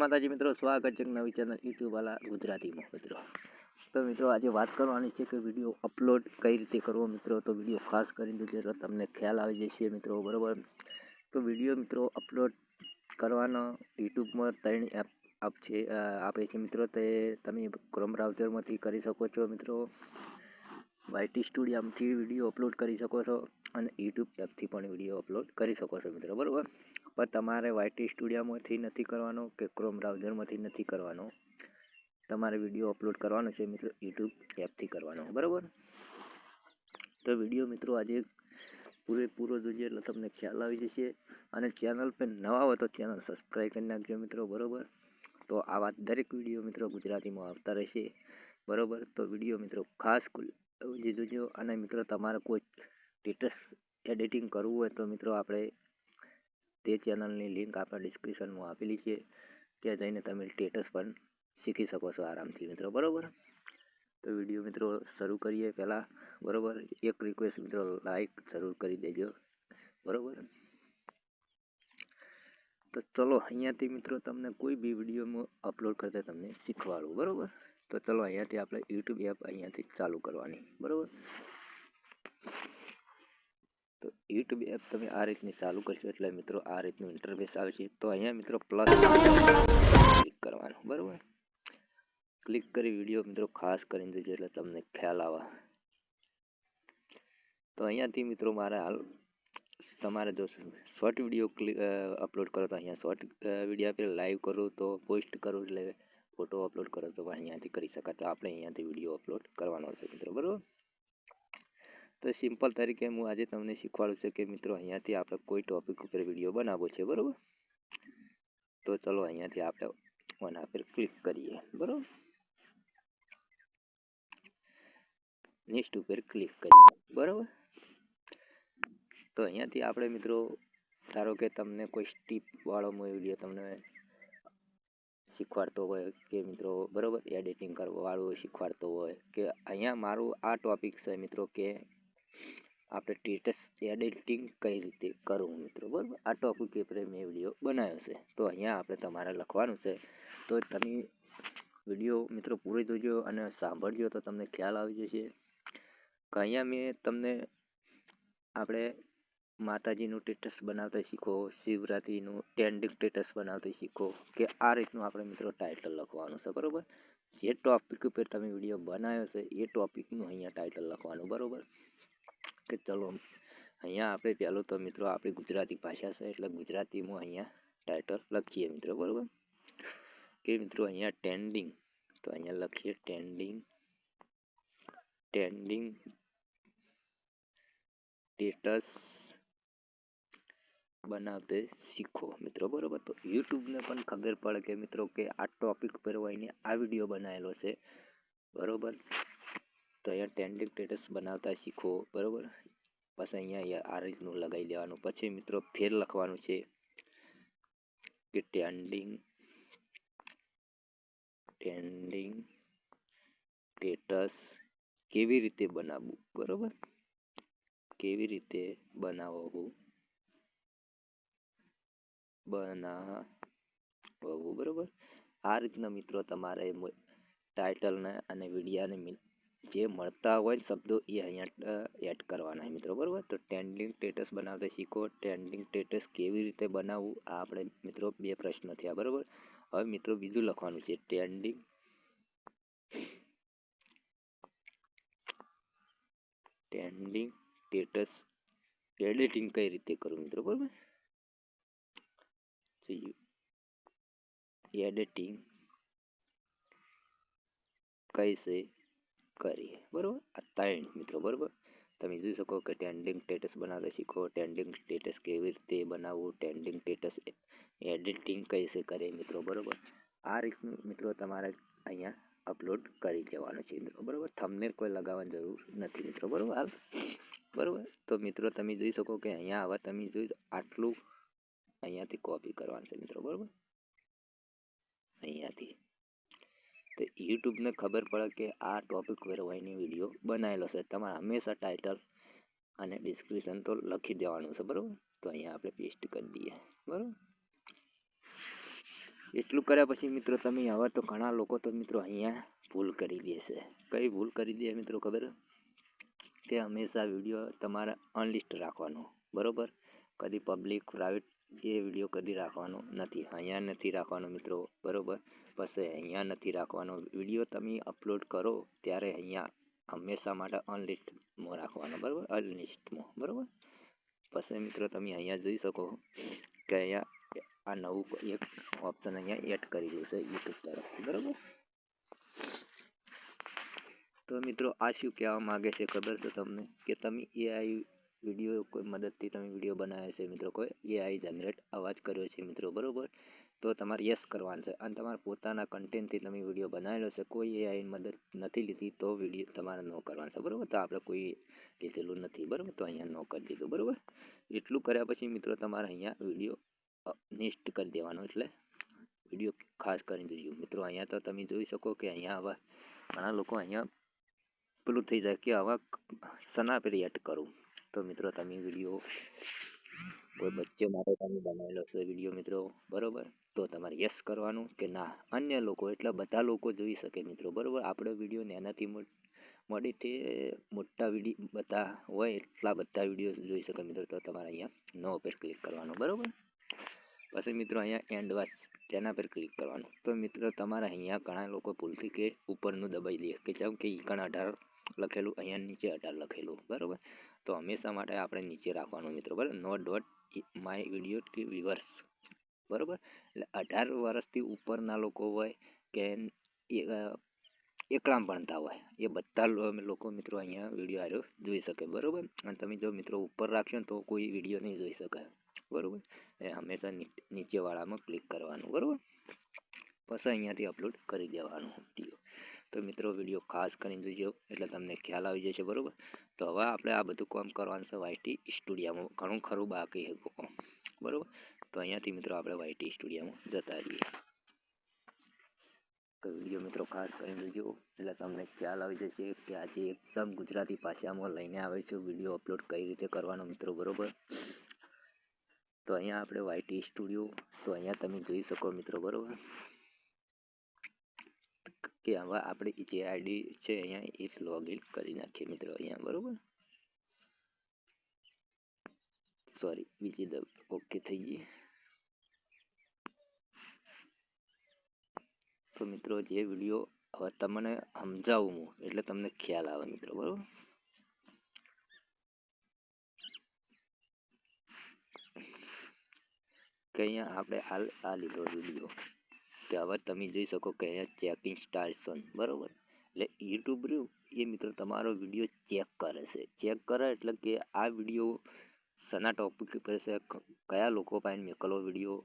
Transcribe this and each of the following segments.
માતાજી મિત્રો, સ્વાગત છે નવી ચેનલ યુટ્યુબ વાળા ગુજરાતીમાં મિત્રો. તો મિત્રો આજે વાત કરવાની છે કે વિડીયો અપલોડ કઈ રીતે કરવો મિત્રો. તો વિડીયો ખાસ કરીને જોજો એટલે તમને ખ્યાલ આવી જશે મિત્રો, બરાબર. તો વિડીયો મિત્રો અપલોડ કરવાનો યુટ્યુબમાં 3 એપ આપે છે મિત્રો. તે તમે ક્રોમ બ્રાઉઝરમાંથી કરી શકો છો મિત્રો, વાયટી સ્ટુડિયોમાંથી વિડીયો અપલોડ કરી શકો છો અને યુટ્યુબ એપથી પણ વિડીયો અપલોડ કરી શકો છો મિત્રો, બરાબર. પણ તમારે વાયટી સ્ટુડિયોમાંથી નથી કરવાનો કે ક્રોમ બ્રાઉઝરમાંથી નથી કરવાનો, તમારે વિડીયો અપલોડ કરવાનો છે મિત્રો યુટ્યુબ એપથી કરવાનો, બરાબર. તો વિડીયો મિત્રો આજે પૂરેપૂરો જોઈએ એટલે તમને ખ્યાલ આવી જશે. અને ચેનલ પર નવા હોય તો ચેનલ સબસ્ક્રાઈબ કરી નાખજો મિત્રો, બરાબર. તો આવા દરેક વિડીયો મિત્રો ગુજરાતીમાં આવતા રહેશે, બરાબર. તો વિડીયો મિત્રો ખાસ જોજો. અને મિત્રો તમારે કોઈ સ્ટેટસ એડિટિંગ કરવું હોય તો મિત્રો આપણે તે ચેનલની લિંક આપણા ડિસ્ક્રિપ્શનમાં આપેલી છે, ત્યાં જઈને તમે સ્ટેટસ પણ શીખી શકો છો આરામથી મિત્રો, બરાબર. તો વિડીયો મિત્રો શરૂ કરીએ પહેલાં, બરાબર. એક રિક્વેસ્ટ મિત્રો, લાઈક જરૂર કરી દેજો, બરાબર. તો ચલો અહીંયાથી મિત્રો તમને કોઈ બી વિડીયોમાં અપલોડ કરતા તમને શીખવાડું, બરાબર. તો ચલો અહીંયાથી આપણે યુટ્યુબ એપ અહીંયાથી ચાલુ કરવાની, બરાબર. તો યુટ્યુબ એપ તમે આ રીતની ચાલુ કરશો એટલે મિત્રો આ રીતનું ઇન્ટરફેસ આવશે. તો અહીંયા મિત્રો પ્લસ ક્લિક કરવાનું, બરાબર. ક્લિક કરી વિડીયો મિત્રો ખાસ કરીને જોજો એટલે તમને ખ્યાલ આવે. તો અહીંયાથી મિત્રો મારે હાલ તમારે જો શોર્ટ વિડીયો અપલોડ કરો તો અહીંયા શોર્ટ વિડીયો આપે, લાઈવ કરું તો પોસ્ટ કરું એટલે ફોટો અપલોડ કરો તો અહીંયાથી કરી શકાય. તો આપણે અહીંયાથી વિડીયો અપલોડ કરવાનો છે મિત્રો, બરાબર. તો સિમ્પલ તરીકે હું આજે તમને શીખવાડું છું કે મિત્રો અહીંયાથી આપણે કોઈ ટોપિક ઉપર વિડીયો બનાવવો છે, બરાબર. તો ચલો અહીંયાથી આપણે ઓના પર ક્લિક કરીએ, બરાબર. નેક્સ્ટ ઉપર ક્લિક કરીએ, બરાબર. તો અહીંયાથી આપણે મિત્રો ધારો કે તમને કોઈ સ્ટીપ વાળો વિડીયો તમને શીખવાડતો હોય કે મિત્રો, બરાબર, એડિટિંગ કરવા વાળું શીખવાડતો હોય કે અહીંયા મારું આ ટોપિક છે મિત્રો કે આપણે સ્ટેટસ એડિટિંગ કઈ રીતે કરવું મિત્રો, બરાબર. આ ટોપિક ઉપર મેં વિડીયો બનાવ્યો છે. તો અહીંયા આપણે તમારે લખવાનું છે. તો તમે વિડીયો મિત્રો પૂરો જોજો અને સાંભળજો તો તમને ખ્યાલ આવી જશે કે અહીંયા મેં તમને આપણે માતાજીનું સ્ટેટસ બનાવતા શીખો, શિવરાત્રિનું ટ્રેન્ડિંગ સ્ટેટસ બનાવતા શીખો કે આ રીતનું આપણે મિત્રો ટાઇટલ લખવાનું છે, બરાબર. જે ટોપિક ઉપર તમે વિડીયો બનાવ્યો છે એ ટોપિકનું અહીંયા ટાઇટલ લખવાનું, બરાબર. કે ચલો અહીંયા આપણે પહેલું તો મિત્રો આપણી ગુજરાતી ભાષા છે એટલે ગુજરાતીમાં અહીંયા ટાઇટલ લખીએ મિત્રો, બરાબર. કે મિત્રો અહીંયા ટ્રેન્ડિંગ, તો અહીંયા લખીએ ટ્રેન્ડિંગ સ્ટેટસ બનાવતે શીખો મિત્રો, બરાબર. તો યુટ્યુબને પણ ખબર પડે કે મિત્રો કે આ ટોપિક પર હોઈને આ વિડીયો બનાવેલો છે, બરાબર. તો અહીંયા ટ્રેન્ડિંગ સ્ટેટસ બનાવતા શીખો, બરાબર. પછી અહીંયા આ રીતનું લગાવી દેવાનું. પછી મિત્રો ફેર લખવાનું છે કે ટ્રેન્ડિંગ સ્ટેટસ કેવી રીતે બનાવવું, બરાબર. કેવી રીતે બનાવવું, બરાબર. આ રીતના મિત્રો તમારે ટાઇટલને અને વિડીયાને જે મળતા હોય શબ્દો એ અહીંયા એડ કરવાના મિત્રો, બરાબર. તો ટ્રેન્ડિંગ સ્ટેટસ બનાવતા શીખો, ટ્રેન્ડિંગ સ્ટેટસ કેવી રીતે બનાવવું, આ આપણે મિત્રો 2 પ્રશ્ન થયા, બરાબર. હવે મિત્રો બીજું લખવાનું છે ટ્રેન્ડિંગ સ્ટેટસ એડિટિંગ કઈ રીતે કરવું મિત્રો, બરાબર. એડિટિંગ કૈસે કરીએ, બરાબર. આ 3 મિત્રો, બરાબર. તમે જોઈ શકો કે ટ્રેન્ડિંગ સ્ટેટસ બનાવતા શીખો, ટ્રેન્ડિંગ સ્ટેટસ કેવી રીતે બનાવવું, ટ્રેન્ડિંગ સ્ટેટસ એડિટિંગ કૈસે કરે મિત્રો, બરાબર. આ રીતનું મિત્રો તમારે અહીંયા અપલોડ કરી દેવાનું છે મિત્રો, બરાબર. થંબનેલ કોઈ લગાવવાની જરૂર નથી મિત્રો, બરાબર. બરાબર. તો મિત્રો તમે જોઈ શકો કે અહીંયા હવે તમે જોઈ આટલું અહીંયાથી કોપી કરવાનું છે મિત્રો, બરાબર. અહીંયાથી તો યુટ્યુબને ખબર પડે કે આ ટોપિક પર હોઈને વિડીયો બનાવેલો છે. તમારે હંમેશા ટાઇટલ અને ડિસ્ક્રિપ્શન તો લખી દેવાનું છે, બરાબર. તો અહીંયા આપણે પેસ્ટ કરી દઈએ, બરાબર. એટલું કર્યા પછી મિત્રો તમે હવે તો ઘણા લોકો તો મિત્રો અહીંયા ભૂલ કરી દેશે. કઈ ભૂલ કરી દે મિત્રો ખબર? કે હંમેશા વિડીયો તમારે અનલિસ્ટ રાખવાનો, બરોબર? કદી પબ્લિક પ્રાઇવેટ એ વિડીયો કદી રાખવાનો નથી. અહીંયા નથી રાખવાનો મિત્રો, બરોબર? પછી અહીંયા નથી રાખવાનો. વિડીયો તમે અપલોડ કરો ત્યારે અહીંયા હંમેશા માટે અનલિસ્ટમાં રાખવાનો, બરોબર? અનલિસ્ટમાં, બરોબર? પછી મિત્રો તમે અહીંયા જોઈ શકો કે અહીંયા આ નવું એક ઓપ્શન અહીંયા એડ કરેલું છે યુટ્યુબ તરફથી, બરોબર? તો મિત્રો આ શું કહેવા માંગે છે ખબર છે તમને? કે તમે એઆઈ વિડીયો કોઈ મદદથી તમે વિડીયો બનાવ્યો છે મિત્રો, કોઈ એઆઈ જનરેટ અવાજ કર્યો છે મિત્રો, બરોબર? તો તમારે યસ કરવાનું છે. અને તમારા પોતાના કન્ટેન્ટથી તમે વિડીયો બનાવેલો છે, કોઈ એઆઈ મદદ નથી લીધી તો વિડીયો તમારે નો કરવાનો છે, બરોબર? તો આપણે કોઈ લીધેલું નથી, બરોબર? તો અહીંયા નો કરી દીધું, બરોબર? એટલું કર્યા પછી મિત્રો તમારે અહીંયા વિડીયો નેક્સ્ટ કરી દેવાનો. એટલે વિડીયો ખાસ કરીને જોજો મિત્રો. અહીંયા તો તમે જોઈ શકો કે અહીંયા આવા ઘણા લોકો અહીંયા પેલું થઈ જાય કે આવા સના પર એડ કરું. તો મિત્રો તમે વિડીયો કોઈ બચ્ચે માટે તમે બનાવેલો છે વિડીયો મિત્રો, બરોબર? તો તમારે યસ કરવાનું કે ના અન્ય લોકો, એટલે બધા લોકો જોઈ શકે મિત્રો, બરોબર? આપણો વિડીયો નાનાથી મોડીથી મોટા વિડીયો બધા હોય એટલા બધા વિડીયો જોઈ શકે મિત્રો. તો તમારે અહીંયા નો પર ક્લિક કરવાનું, બરોબર? પછી મિત્રો અહીંયા એન્ડ વોચ તેના પર ક્લિક કરવાનું. તો મિત્રો તમારે અહીંયા ઘણા લોકો ભૂલથી કે ઉપરનું દબાઈ દે કે જેમ કે ઈકણ 18 લખેલું, અહીંયા નીચે 18 લખેલું, બરોબર? તો હંમેશા માટે આપણે નીચે રાખવાનું મિત્રો, બરાબર? No dot my video to viewers, બરોબર? એટલે 18 વર્ષથી ઉપરના લોકો હોય કે એકલામ ભણતા હોય એ બધા લોકો મિત્રો અહીંયા વિડીયો આવ્યો જોઈ શકે, બરોબર? અને તમે જો મિત્રો ઉપર રાખશો ને તો કોઈ વિડીયો નહીં જોઈ શકે, બરોબર? એ હંમેશા નીચેવાળામાં ક્લિક કરવાનું, બરોબર? પછી અહીંયાથી અપલોડ કરી દેવાનું વિડીયો. તો મિત્રો વિડીયો ખાસ કરીને જોજો એટલે તમને ખ્યાલ આવી જશે, બરોબર? તો હવે આપણે આ બધું કામ કરવાનું છે વાયટી સ્ટુડિયોમાં. ઘણું ખરું બાકી છે કામ, બરોબર? તો અહીંયાથી મિત્રો આપણે વાયટી સ્ટુડિયોમાં જતા રહીએ. તો વિડીયો મિત્રો ખાસ કરીને જોજો એટલે તમને ખ્યાલ આવી જશે કે આજે એકદમ ગુજરાતી ભાષામાં લઈને આવે છે વિડીયો અપલોડ કઈ રીતે કરવાનો મિત્રો, બરોબર? તો અહીંયા આપણે વાયટી સ્ટુડિયો, તો અહીંયા તમે જોઈ શકો મિત્રો, બરોબર? કે હવે આપણે જે આઈડી છે અહીંયા એક લોગિન કરી નાખીએ મિત્રો અહીંયા, બરોબર? સોરી બીજી ઓકે થઈ ગઈ. તો મિત્રો જે વિડીયો હવે તમને સમજાવું હું એટલે તમને ખ્યાલ આવે મિત્રો, બરોબર? કે અહીંયા આપણે હાલ આ લીધો વિડીયો કે હવે તમે જોઈ શકો કે અહીંયા ચેકિંગ સ્ટાર્સ ઓન, બરોબર? એટલે યુટ્યુબ રહ્યું એ મિત્રો તમારો વિડીયો ચેક કરે છે. ચેક કરે એટલે કે આ વિડીયો સના ટોપિક પર છે, કયા લોકો પાસે મેકલો વિડીયો,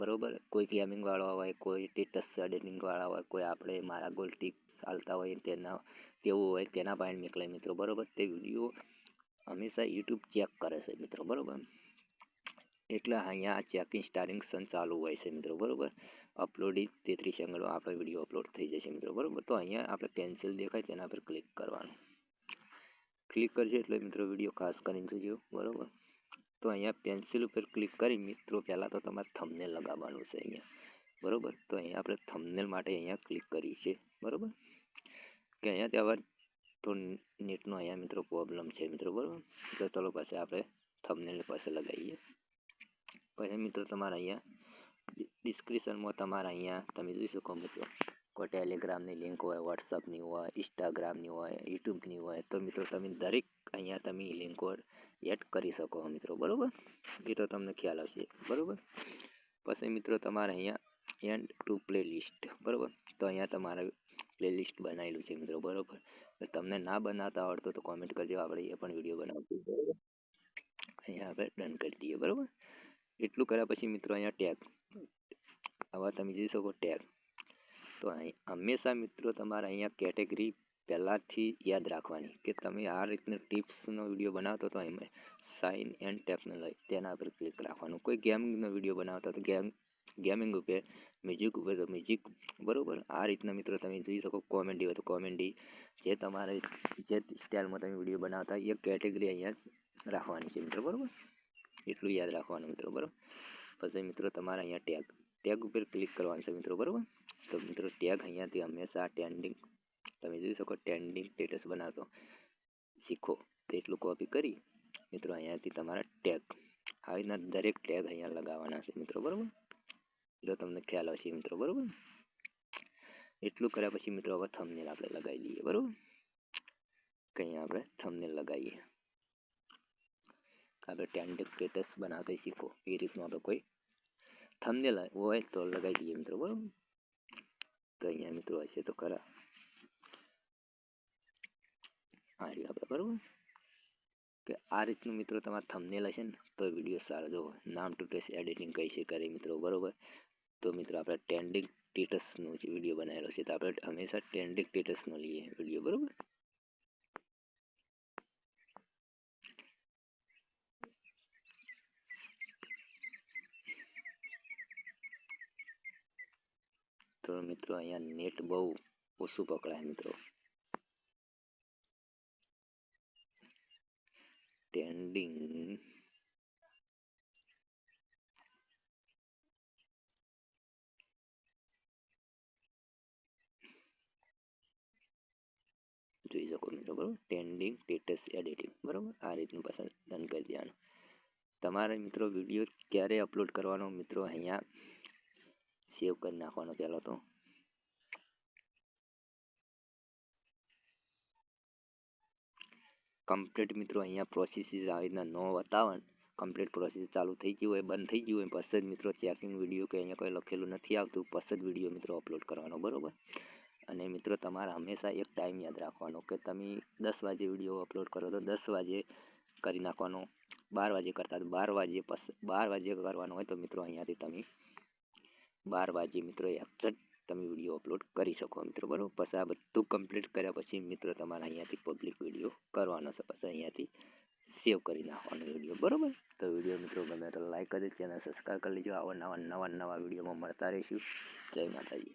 બરોબર? કોઈ ગેમિંગ વાળો હોય, કોઈ સ્ટેટસ એડિટિંગ વાળા હોય, કોઈ આપણે મારા ગોલ ટિપ્સ ચાલતા હોય તેના તેવું હોય તેના પાસે મેકલાય મિત્રો, બરોબર? તે વિડીયો હંમેશા યુટ્યુબ ચેક કરે છે મિત્રો, બરોબર? એટલે અહીંયા ચેકિંગ સ્ટાર્ટિંગ ચાલુ હોય છે મિત્રો, બરોબર? અપલોડિંગ 33 સેકન્ડમાં આપણે વિડીયો અપલોડ થઈ જશે મિત્રો, બરોબર? તો અહીંયા આપણે પેન્સિલ દેખાય તેના પર ક્લિક કરવાનું. ક્લિક કરજો એટલે મિત્રો વિડીયો ખાસ કરીને જોજો, બરોબર? તો અહીંયા પેન્સિલ ઉપર ક્લિક કરી મિત્રો પહેલાં તો તમારે થંબનેલ લગાવવાનું છે અહીંયા, બરોબર? તો અહીંયા આપણે થંબનેલ માટે અહીંયા ક્લિક કરી છે, બરોબર? કે અહીંયાથી હવે તો નેટનો અહીંયા મિત્રો પ્રોબ્લેમ છે મિત્રો, બરોબર? તો ચલો પછી આપણે થંબનેલ પાસે લગાવીએ. પછી મિત્રો તમારે અહીંયા ડિસ્ક્રિપ્શનમાં તમારે અહીંયા તમે જોઈ શકો મિત્રો કોઈ ટેલિગ્રામની લિંક હોય, વોટ્સઅપની હોય, ઇન્સ્ટાગ્રામની હોય, યુટ્યુબની હોય, તો મિત્રો તમે દરેક અહીંયા તમે લિંકો એડ કરી શકો મિત્રો, બરોબર? એ તો તમને ખ્યાલ આવશે, બરોબર? પછી મિત્રો તમારે અહીંયા એન્ડ ટુ પ્લે લિસ્ટ, બરોબર? તો અહીંયા તમારે પ્લેલિસ્ટ બનાવેલું છે મિત્રો, બરોબર? તમને ના બનાવતા આવડતો તો કોમેન્ટ કરજો, આપણે એ પણ વિડીયો બનાવશું, બરોબર? અહીંયા આપણે ડન કરી દઈએ, બરોબર? એટલું કર્યા પછી મિત્રો અહીંયા ટેગ, હવે તમે જોઈ શકો ટેગ. તો હંમેશા મિત્રો તમારે અહીંયા કેટેગરી પહેલાંથી યાદ રાખવાની કે તમે આ રીતના ટિપ્સનો વિડીયો બનાવતો તો એમાં સાઇન એન્ડ ટેકનોલોજી તેના પર ક્લિક રાખવાનું. કોઈ ગેમિંગનો વિડીયો બનાવતા તો ગેમિંગ ઉપર, મ્યુઝિક ઉપર તો મ્યુઝિક, બરોબર? આ રીતના મિત્રો તમે જોઈ શકો. કોમેડી હોય તો કોમેડી, જે તમારે જે સ્ટાઇલમાં તમે વિડીયો બનાવતા એ કેટેગરી અહીંયા રાખવાની છે મિત્રો, બરોબર? એટલું યાદ રાખવાનું મિત્રો, બરોબર? પછી મિત્રો તમારે અહીંયા ટેગ ઉપર ક્લિક કરવાનું છે મિત્રો, બરાબર. તો મિત્રો ટેગ અહીંયાથી હંમેશા ટ્રેન્ડિંગ, તમે જોઈ શકો ટ્રેન્ડિંગ સ્ટેટસ બનાવતો શીખો તો એટલું કોપી કરી મિત્રો અહીંયાથી તમારા ટેગ આવી રીતના દરેક ટેગ અહીંયા લગાવવાના છે મિત્રો, બરાબર. જો તમને ખ્યાલ આવશે મિત્રો, બરાબર. એટલું કર્યા પછી મિત્રો હવે થંબનેલ આપણે લગાવી દઈએ, બરાબર. કંઈ આપણે થંબનેલ લગાવીએ, આપણે ટ્રેન્ડિંગ સ્ટેટસ બનાવતા શીખો એ રીતનું આપણે કોઈ થંબનેલ હોય તો લગાવી દઈએ મિત્રો, બરાબર. તો અહીંયા મિત્રો હશે તો ખરા આ આપણે, બરાબર. કે આ રીતનું મિત્રો તમારા થંબનેલ હશે ને તો વિડીયો સારો જો નામ ટુ ટેક્સ્ટ એડિટિંગ કઈ છે કરે મિત્રો, બરાબર. તો મિત્રો આપણે ટ્રેન્ડિંગ સ્ટેટસનો જે વિડીયો બનાવેલો છે તો આપણે હંમેશા ટ્રેન્ડિંગ સ્ટેટસનો લઈએ વિડીયો, બરાબર. તો મિત્રો અહીંયા નેટ બહુ ઓછું પકડાય મિત્રો. ટ્રેન્ડિંગ જોઈ શકો મિત્રો, બરાબર. ટ્રેન્ડિંગ સ્ટેટસ એડિટિંગ, બરાબર. આ રીતનું પસંદ ડન કરી દેવાનું. તમારે મિત્રો વિડીયો ક્યારે અપલોડ કરવાનો મિત્રો અહીંયા સેવ કરી નાખવાનો પહેલો તો કમ્પ્લીટ મિત્રો અહીંયા પ્રોસેસ આવી રીતના નો બતાવવાનું, કમ્પ્લીટ પ્રોસેસ ચાલુ થઈ ગયું હોય બંધ થઈ ગયું હોય પછી જ મિત્રો ચેકિંગ વિડીયો કે અહીંયા કોઈ લખેલું નથી આવતું પછી જ વિડીયો મિત્રો અપલોડ કરવાનો, બરાબર. અને મિત્રો તમારે હંમેશા એક ટાઈમ યાદ રાખવાનો કે તમે 10 વાગે વિડીયો અપલોડ કરો તો 10 વાગે કરી નાખવાનો, 12 વાગે કરતા તો 12 વાગે, પછી 12 વાગે કરવાનો હોય તો મિત્રો અહીંયાથી તમે 12 વાગે મિત્રો એક્ઝેક્ટ તમે વિડીયો અપલોડ કરી શકો મિત્રો, બરાબર. પછી આ બધું કમ્પ્લીટ કર્યા પછી મિત્રો તમારે અહીંયાથી પબ્લિક વિડીયો કરવાનો છે, પછી અહીંયાથી સેવ કરી નાખવાનો વિડીયો, બરાબર. તો વિડીયો મિત્રો ગમે તો લાઈક કરી ચેનલ સબસ્ક્રાઈબ કરી લેજો. આવા નવા વિડીયોમાં મળતા રહીશું. જય માતાજી.